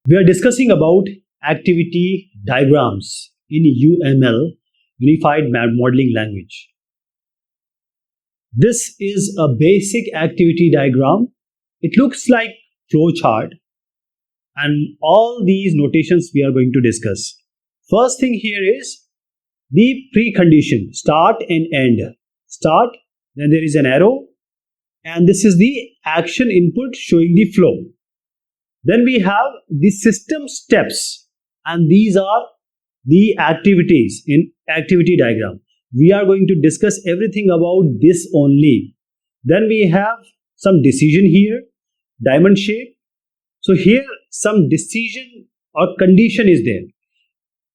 We are discussing about activity diagrams in UML, Unified Modeling Language. This is a basic activity diagram. It looks like flowchart, and all these notations we are going to discuss. First thing here is the precondition, start and end. Start, then there is an arrow, and this is the action input showing the flow. Then we have the system steps, and these are the activities in activity diagram. We are going to discuss everything about this only. Then we have some decision here, diamond shape. So here some decision or condition is there.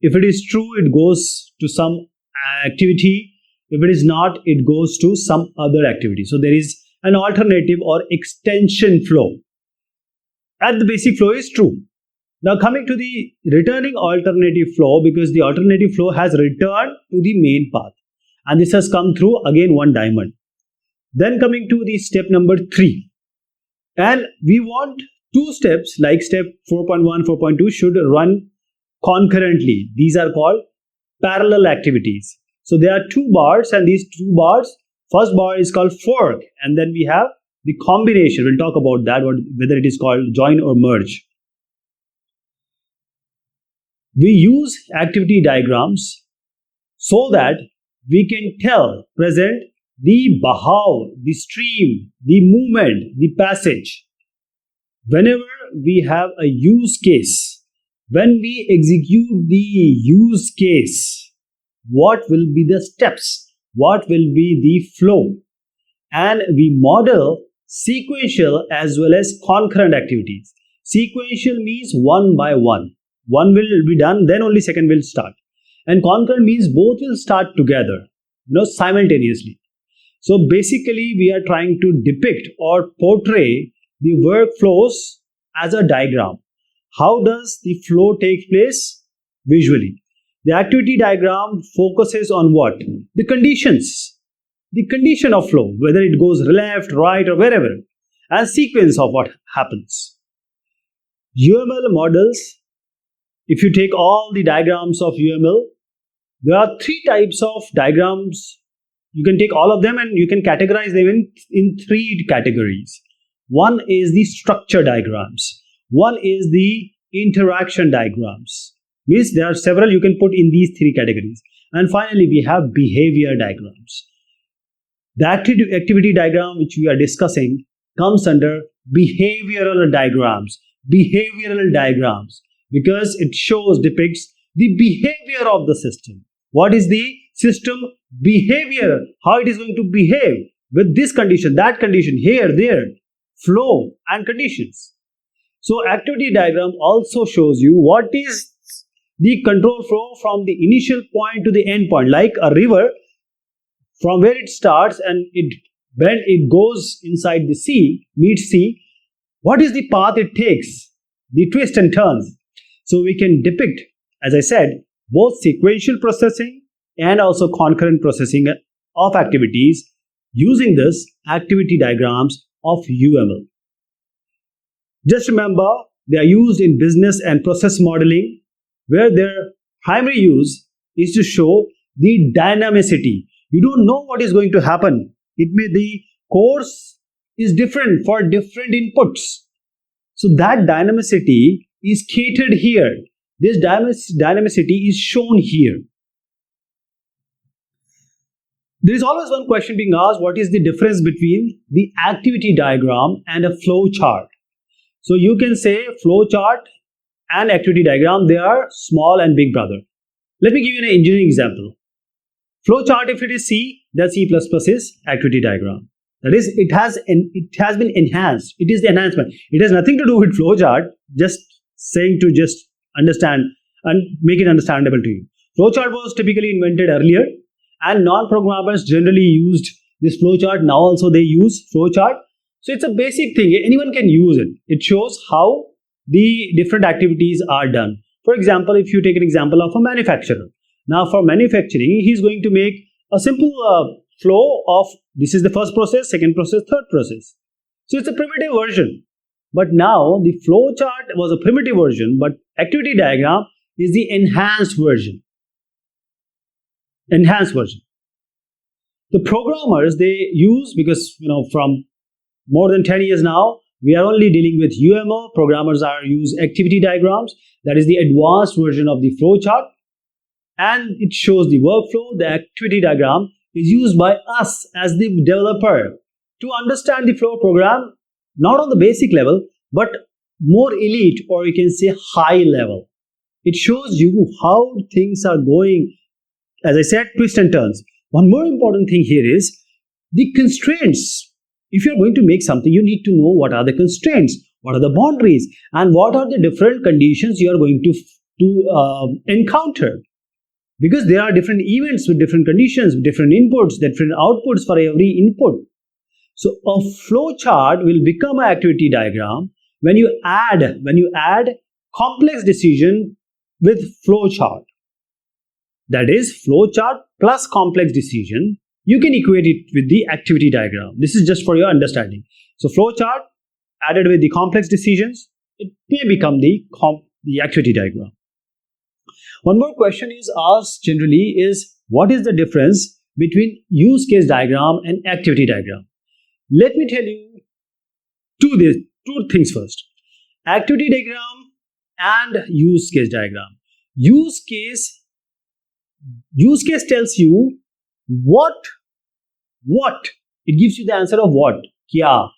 If it is true, it goes to some activity. If it is not, it goes to some other activity. So there is an alternative or extension flow. And the basic flow is true. Now coming to the returning alternative flow, because the alternative flow has returned to the main path. And this has come through again one diamond. Then coming to the step number 3. And we want two steps like step 4.1, 4.2 should run concurrently. These are called parallel activities. So there are two bars, and these two bars, first bar is called fork, and then we have the combination. We'll talk about that, whether it is called join or merge. We use activity diagrams so that we can tell present the bahaw, the stream, the movement, the passage. Whenever we have a use case, when we execute the use case, what will be the steps? What will be the flow? And we model sequential as well as concurrent activities. Sequential means one by one. One will be done, then only second will start. And concurrent means both will start together, simultaneously. So basically we are trying to depict or portray the workflows as a diagram. How does the flow take place? Visually. The activity diagram focuses on what? The conditions. The condition of flow, whether it goes left, right, or wherever, and sequence of what happens. UML models, if you take all the diagrams of UML, there are 3 types of diagrams. You can take all of them and you can categorize them in 3 categories. One is the structure diagrams. One is the interaction diagrams. Means there are several you can put in these 3 categories. And finally, we have behavior diagrams. The activity diagram which we are discussing comes under behavioral diagrams. Behavioral diagrams, because it depicts the behavior of the system. What is the system behavior? How it is going to behave with this condition, that condition, here, there, flow and conditions. So activity diagram also shows you what is the control flow from the initial point to the end point, like a river. From where it starts and when it goes inside the sea, meets sea, what is the path it takes, the twists and turns. So we can depict, as I said, both sequential processing and also concurrent processing of activities using this activity diagrams of UML. Just remember, they are used in business and process modeling, where their primary use is to show the dynamicity. You don't know what is going to happen. The course is different for different inputs. So that dynamicity is catered here. This dynamicity is shown here. There is always one question being asked: what is the difference between the activity diagram and a flow chart? So you can say flow chart and activity diagram, they are small and big brother. Let me give you an engineering example. Flow chart, if it is C, then C++ is activity diagram. That is, it has been enhanced. It is the enhancement. It has nothing to do with flow chart. Just saying to just understand and make it understandable to you. Flow chart was typically invented earlier, and non-programmers generally used this flow chart. Now also they use flow chart. So it's a basic thing. Anyone can use it. It shows how the different activities are done. For example, if you take an example of a manufacturer. Now for manufacturing, he's going to make a simple flow of this is the first process, second process, third process. So it's a primitive version. But now the flow chart was a primitive version, but activity diagram is the enhanced version. Enhanced version. The programmers, they use, because from more than 10 years now, we are only dealing with UML. Programmers are use activity diagrams. That is the advanced version of the flow chart, and it shows the workflow. The activity diagram is used by us as the developer to understand the flow program, not on the basic level, but more elite, or you can say high level. It shows you how things are going, as I said, twists and turns. One more important thing here is the constraints. If you're going to make something, you need to know what are the constraints, what are the boundaries, and what are the different conditions you are going to encounter. Because there are different events with different conditions, different inputs, different outputs for every input. So a flow chart will become an activity diagram when you add complex decision with flow chart. That is, flow chart plus complex decision, you can equate it with the activity diagram. This is just for your understanding. So flow chart added with the complex decisions, it may become the activity diagram. One more question is asked generally is, what is the difference between use case diagram and activity diagram? Let me tell you two things first. Activity diagram and use case diagram. Use case tells you what. It gives you the answer of what, kya.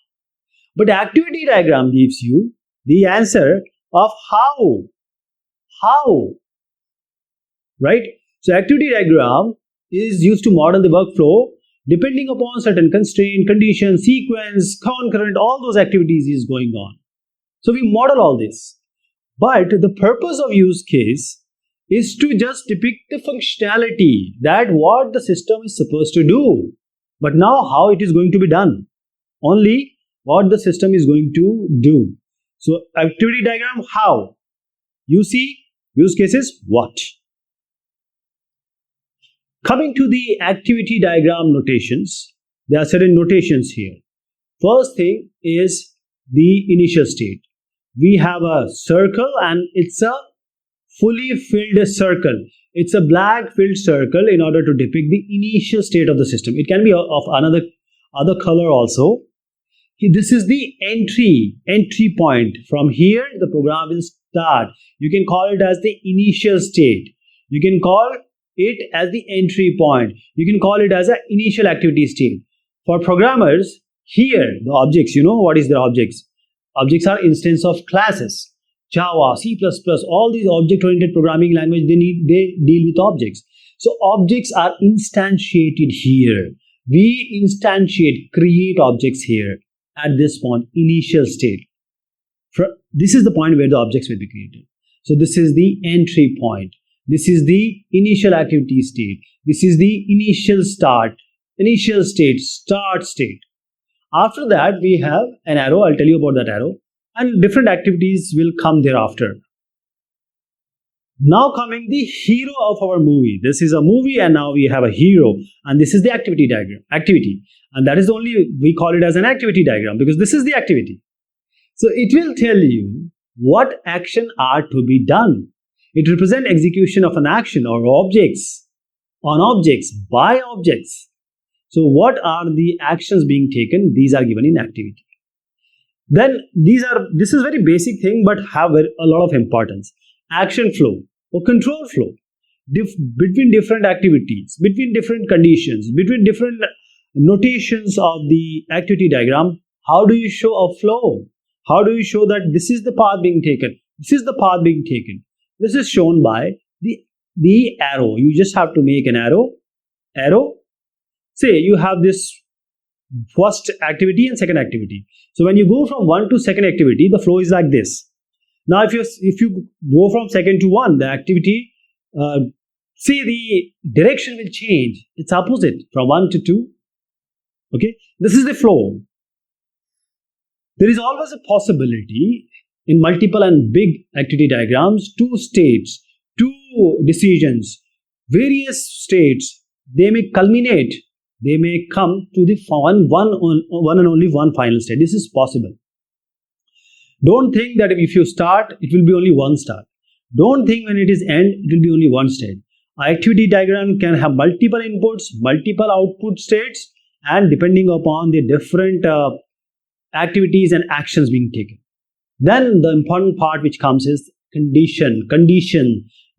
But activity diagram gives you the answer of how, right? So activity diagram is used to model the workflow depending upon certain constraint, condition, sequence, concurrent, all those activities is going on. So we model all this. But the purpose of use case is to just depict the functionality, that what the system is supposed to do. But now how it is going to be done? Only what the system is going to do. So activity diagram, how? You see, use cases, what? Coming to the activity diagram notations, there are certain notations here. First thing is the initial state. We have a circle and it's a fully filled circle. It's a black filled circle in order to depict the initial state of the system. It can be of other color also. This is the entry point. From here, the program will start. You can call it as the initial state. You can call it as the entry point. You can call it as an initial activity state. For programmers, here, the objects, what is the objects? Objects are instance of classes. Java, C++, all these object-oriented programming language, they deal with objects. So objects are instantiated here. We create objects here at this point, initial state. This is the point where the objects will be created. So this is the entry point. This is the initial activity state. This is the initial state, start state. After that, we have an arrow. I'll tell you about that arrow. And different activities will come thereafter. Now coming the hero of our movie. This is a movie and now we have a hero. And this is the activity diagram. And that is only, we call it as an activity diagram because this is the activity. So it will tell you what action are to be done. It represents execution of an action or objects, on objects, by objects. So what are the actions being taken? These are given in activity. Then this is very basic thing but have a lot of importance. Action flow or control flow between different activities, between different conditions, between different notations of the activity diagram. How do you show a flow? How do you show that this is the path being taken? This is the path being taken. This is shown by the arrow. You just have to make an arrow. Say you have this first activity and second activity. So when you go from one to second activity, the flow is like this. Now if you go from second to one, the activity, see the direction will change. It's opposite from 1 to 2. Okay, this is the flow. There is always a possibility in multiple and big activity diagrams, 2 states, 2 decisions, various states, they may culminate, they may come to the one and only one final state. This is possible. Don't think that if you start, it will be only one start. Don't think when it is end, it will be only one state. Activity diagram can have multiple inputs, multiple output states, and depending upon the different activities and actions being taken. Then the important part which comes is condition,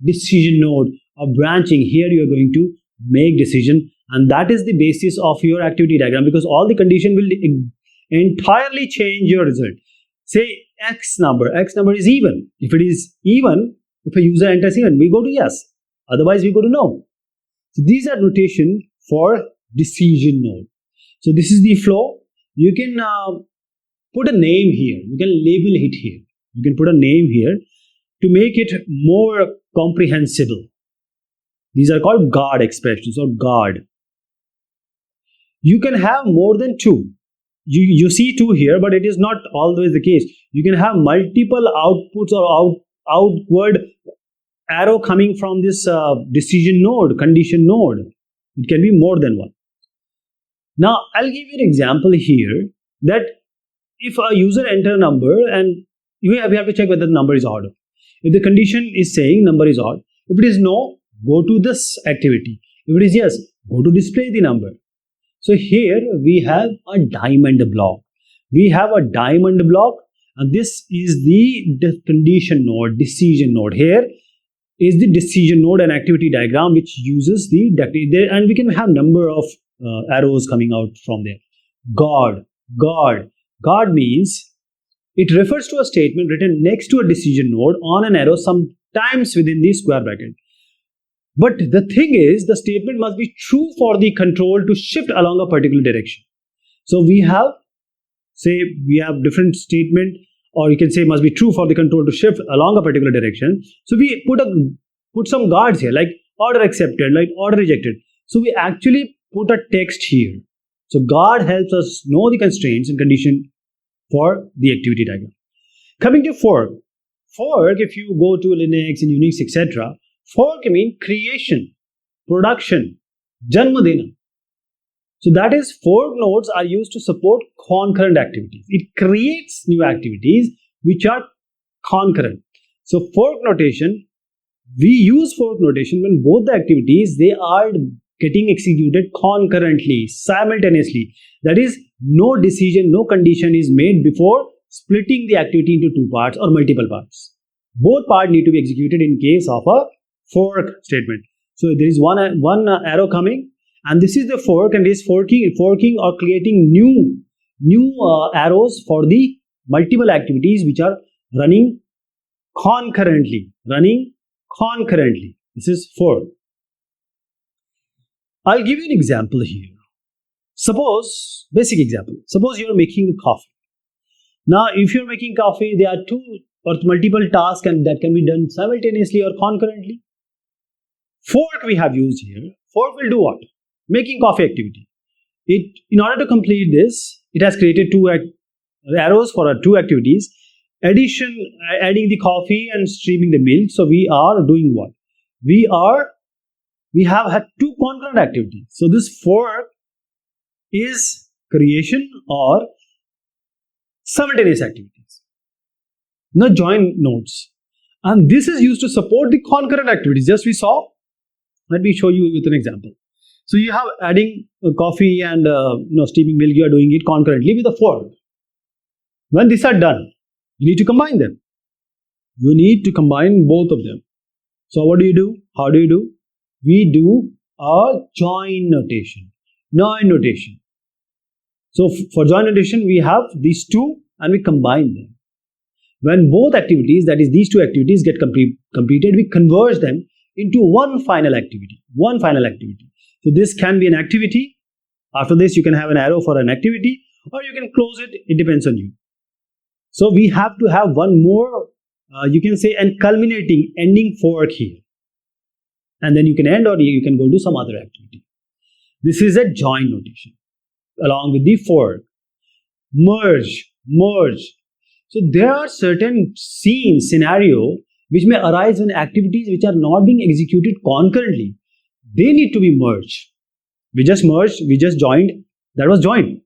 decision node or branching. Here you are going to make decision, and that is the basis of your activity diagram, because all the condition will entirely change your result. Say x number is even. If it is even, if a user enters even, we go to yes. Otherwise, we go to no. So these are notation for decision node. So this is the flow. You can put a name here. You can label it here. You can put a name here to make it more comprehensible. These are called guard expressions or guard. You can have more than two. You see two here, but it is not always the case. You can have multiple outputs or outward arrow coming from this decision node, condition node. It can be more than one. Now, I'll give you an example here that if a user enter a number and we have to check whether the number is odd. If the condition is saying number is odd, if it is no, go to this activity. If it is yes, go to display the number. So here we have a diamond block. We have a diamond block, and this is the condition node, decision node. Here is the decision node and activity diagram which uses the there, and we can have number of arrows coming out from there. Guard means it refers to a statement written next to a decision node on an arrow, sometimes within the square bracket. But the thing is, the statement must be true for the control to shift along a particular direction. So we have different statement, or you can say must be true for the control to shift along a particular direction. So we put some guards here, like order accepted, like order rejected. So we actually put a text here. So guard helps us know the constraints and condition for the activity diagram. Coming to fork. Fork, if you go to Linux and Unix, etc., fork means creation, production, janma dena. So that is, fork nodes are used to support concurrent activities. It creates new activities which are concurrent. So fork notation, we use fork notation when both the activities, they are getting executed concurrently, simultaneously. That is, no decision, no condition is made before splitting the activity into two parts or multiple parts. Both parts need to be executed in case of a fork statement. So there is one arrow coming, and this is the fork, and it is forking or creating new arrows for the multiple activities which are running concurrently. This is fork. I'll give you an example here. Basic example. Suppose you're making coffee. Now, if you're making coffee, there are two or multiple tasks and that can be done simultaneously or concurrently. Fork we have used here. Fork will do what? Making coffee activity. In order to complete this, it has created two arrows for two activities. Adding the coffee and streaming the milk. So we are doing what? We have had two concurrent activities. So this fork is creation or simultaneous activities. Now join nodes. And this is used to support the concurrent activities. Just we saw. Let me show you with an example. So you have adding coffee and steaming milk. You are doing it concurrently with a fork. When these are done, you need to combine them. You need to combine both of them. So what do you do? How do you do? We do a join notation. So for join notation, we have these two and we combine them. When both activities, that is these two activities, get completed, we converge them into one final activity. So this can be an activity. After this, you can have an arrow for an activity, or you can close it. It depends on you. So we have to have one more, you can say, an culminating ending fork here. And then you can end, or you can go do some other activity. This is a join notation along with the fork. Merge. So there are certain scenario which may arise when activities which are not being executed concurrently, they need to be merged. We just merged, we just joined, that was joined.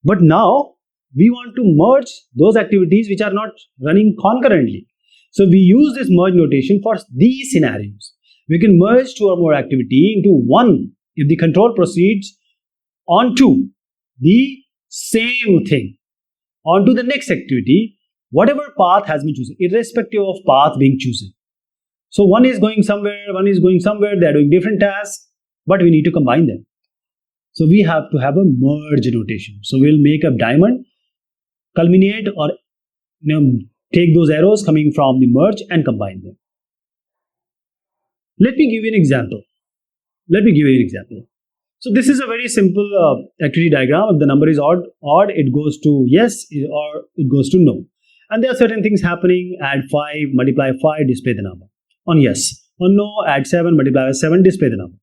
But now we want to merge those activities which are not running concurrently. So we use this merge notation for these scenarios. We can merge two or more activity into one if the control proceeds onto the same thing, onto the next activity, whatever path has been chosen, irrespective of path being chosen. So one is going somewhere, they are doing different tasks, but we need to combine them. So we have to have a merge notation. So we'll make a diamond, culminate, or take those arrows coming from the merge and combine them. Let me give you an example. So this is a very simple activity diagram. If the number is odd, it goes to yes or it goes to no. And there are certain things happening. Add 5, multiply 5, display the number. On yes. On no, add 7, multiply by 7, display the number.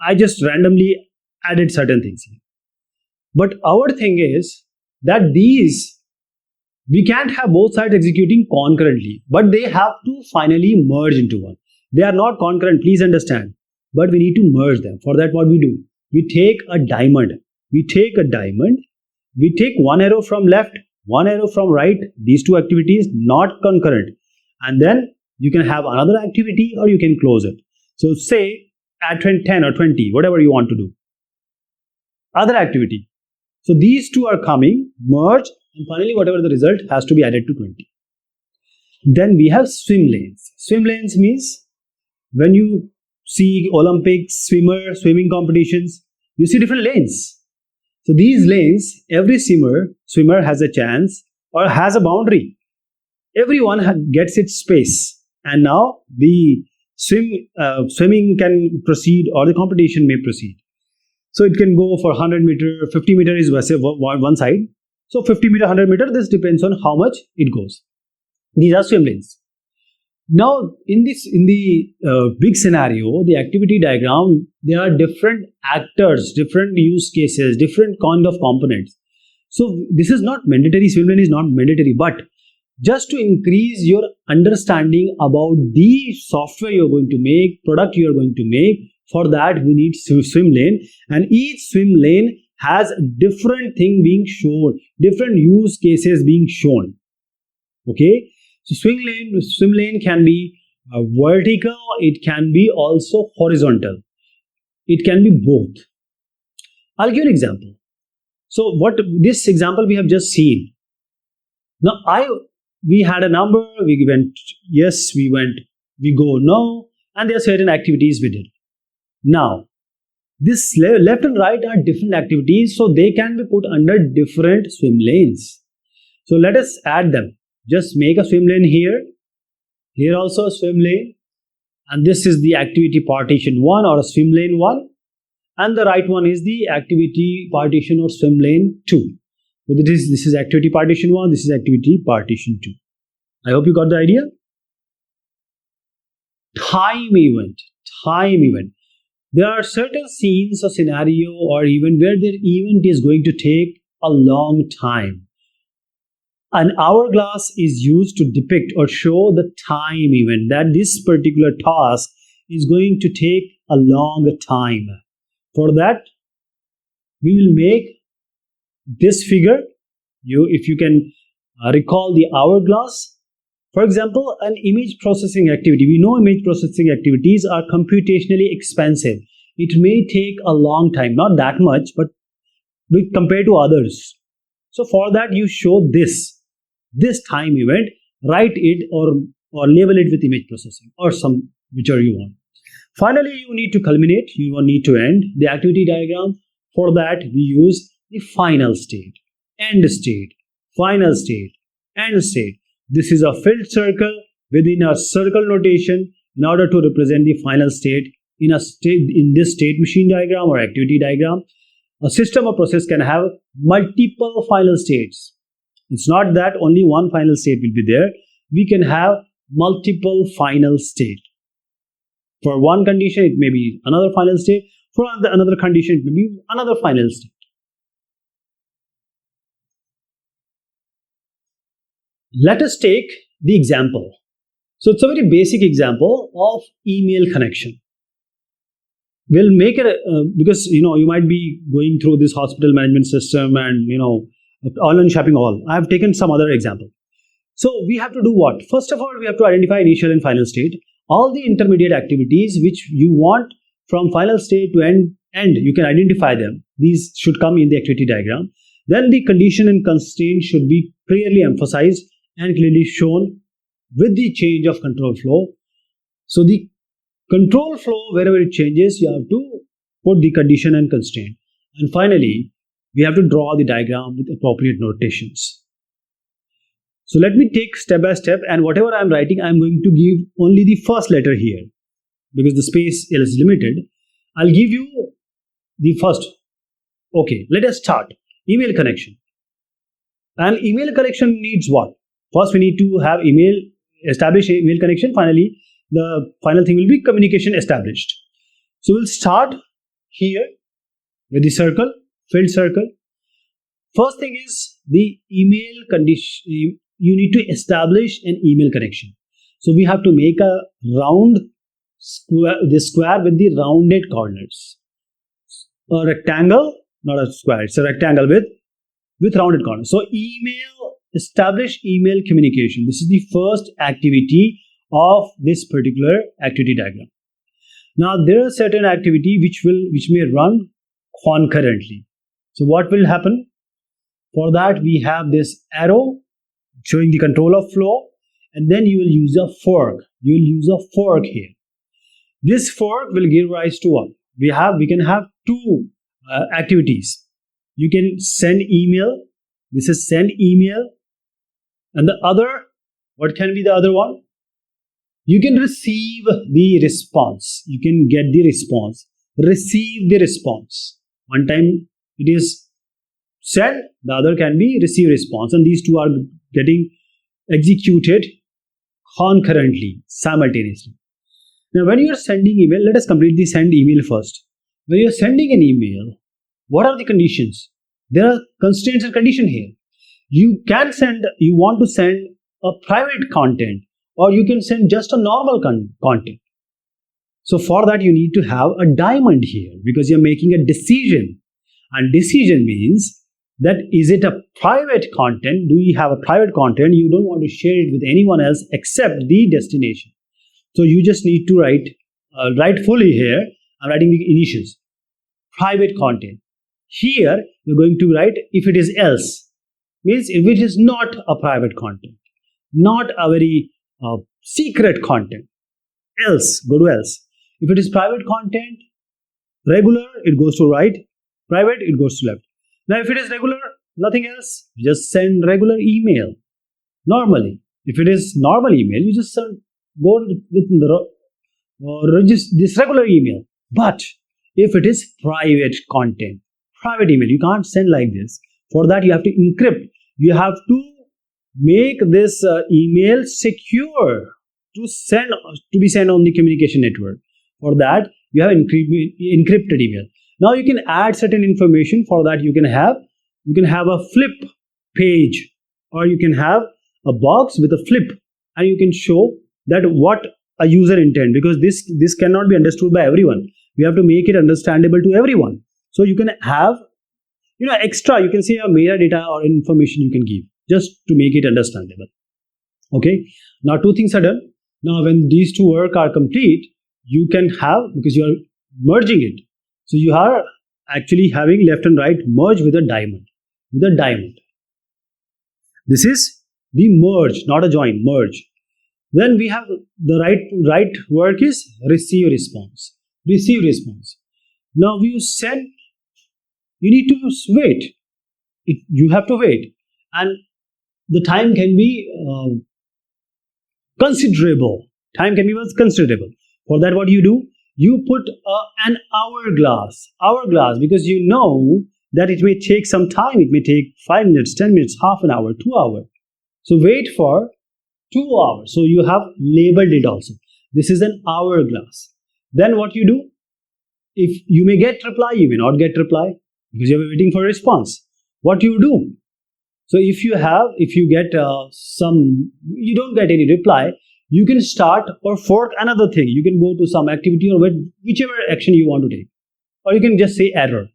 I just randomly added certain things here. But our thing is that we can't have both sides executing concurrently, but they have to finally merge into one. They are not concurrent, please understand, but we need to merge them. For that, what we do? We take a diamond. We take one arrow from left, one arrow from right, these two activities not concurrent, and then you can have another activity or you can close it. So say add 10 or 20, whatever you want to do. Other activity. So these two are coming, merge, and finally whatever the result has to be added to 20. Then we have swim lanes. Swim lanes means when you see Olympics, swimming competitions, you see different lanes. So these lanes, every swimmer has a chance or has a boundary. Everyone gets its space, and now the swimming can proceed or the competition may proceed. So it can go for 100 meter, 50 meter is one side. So 50 meter, 100 meter, this depends on how much it goes. These are swim lanes. Now in the big scenario, the activity diagram, there are different actors, different use cases, different kind of components. So this is not mandatory, swim lane is not mandatory, but just to increase your understanding about the software you're going to make, product you're going to make, for that we need swim lane, and each swim lane has a different thing being shown, different use cases being shown. Okay, so swim lane can be vertical, it can be also horizontal, it can be both. I'll give you an example. So what this example we have just seen. Now we had a number, we went yes, we go no, and there are certain activities we did. Now, this left and right are different activities, so they can be put under different swim lanes. So let us add them. Just make a swim lane here also a swim lane, and this is the activity partition 1 or a swim lane 1, and the right one is the activity partition or swim lane 2. So this is activity partition 1, this is activity partition 2. I hope you got the idea. Time event. There are certain scenes or scenario or even where the event is going to take a long time. An hourglass is used to depict or show the time event, that this particular task is going to take a long time. For that, we will make this figure. If you can recall the hourglass. For example, an image processing activity. We know image processing activities are computationally expensive. It may take a long time, not that much, but compared to others. So for that, you show this time event, write it or label it with image processing or some whichever you want. Finally, you need to culminate, you need to end the activity diagram. For that, we use the final state, end state, final state, end state. This is a filled circle within a circle notation in order to represent the final state in this state machine diagram or activity diagram. A system or process can have multiple final states. It's not that only one final state will be there. We can have multiple final states. For one condition, it may be another final state. For another condition, it may be another final state. Let us take the example. So it's a very basic example of email connection. We'll make it because you might be going through this hospital management system and online shopping all. I have taken some other example. So we have to do what? First of all, we have to identify initial and final state. All the intermediate activities which you want from final state to end, you can identify them. These should come in the activity diagram. Then the condition and constraint should be clearly emphasized and clearly shown with the change of control flow. So the control flow, wherever it changes, you have to put the condition and constraint. And finally, we have to draw the diagram with appropriate notations. So let me take step by step, and whatever I am writing, I am going to give only the first letter here because the space is limited. I'll give you the first. Okay, let us start. Email connection. And email connection needs what? First, we need to have establish email connection. Finally, the final thing will be communication established. So we'll start here with the circle, filled circle. First thing is the email condition. You need to establish an email connection. So we have to make a round square, the square with the rounded corners. A rectangle, not a square, it's a rectangle with rounded corners. So establish email communication. This is the first activity of this particular activity diagram. Now there are certain activity which may run concurrently. So what will happen? For that we have this arrow showing the control of flow, and then you will use a fork. You will use a fork here. This fork will give rise to what? We can have two activities. You can send email. This is send email. And the other, what can be the other one? You can receive the response. You can get the response. Receive the response. One time it is send, the other can be receive response. And these two are getting executed concurrently, simultaneously. Now, when you are sending email, let us complete the send email first. When you are sending an email, what are the conditions? There are constraints and conditions here. You want to send a private content, or you can send just a normal content. So for that, you need to have a diamond here because you're making a decision. And decision means that is it a private content? Do you have a private content? You don't want to share it with anyone else except the destination. So you just need to write fully here. I'm writing the initials. Private content. Here you're going to write if it is else. Means if it is not a private content, not a very secret content. Else, go to else. If it is private content, regular, it goes to right. Private, it goes to left. Now, if it is regular, nothing else, just send regular email. Normally, if it is normal email, you just go with this regular email. But if it is private content, private email, you can't send like this. For that, you have to encrypt. You have to make this email secure to be sent on the communication network. For that, you have encrypted email. Now you can add certain information. For that, you can have a flip page, or you can have a box with a flip, and you can show that what a user intent, because this cannot be understood by everyone. We have to make it understandable to everyone. So you can have extra. You can say a metadata or information you can give just to make it understandable. Okay. Now two things are done. Now when these two work are complete, you can have, because you are merging it. So you are actually having left and right merge with a diamond. This is the merge, not a join, merge. Then we have the right work is receive response. Now you send, you need to wait. You have to wait. And the time can be considerable. For that, what you do? You put an hourglass, because you know that it may take some time. It may take 5 minutes, 10 minutes, half an hour, 2 hours. So wait for 2 hours. So you have labeled it also. This is an hourglass. Then what you do? If you may get reply, you may not get reply because you are waiting for a response. What you do? So if you get you don't get any reply, you can start or fork another thing. You can go to some activity or whichever action you want to take. Or you can just say error.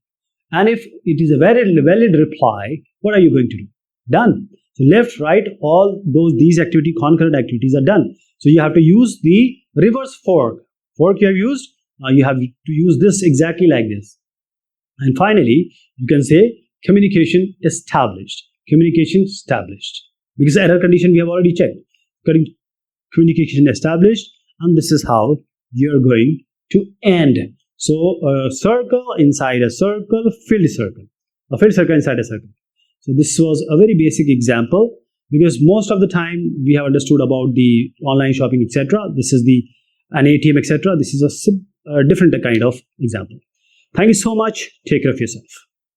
And if it is a valid reply, what are you going to do? Done. So left, right, all these concurrent activities are done. So you have to use the reverse fork. Fork you have used, now you have to use this exactly like this. And finally, you can say communication established. Communication established. Because error condition we have already checked. Communication established, and this is how you're going to end. So a circle inside a circle, filled circle. A filled circle inside a circle. So this was a very basic example, because most of the time we have understood about the online shopping, etc. This is an ATM, etc. This is a different kind of example. Thank you so much. Take care of yourself.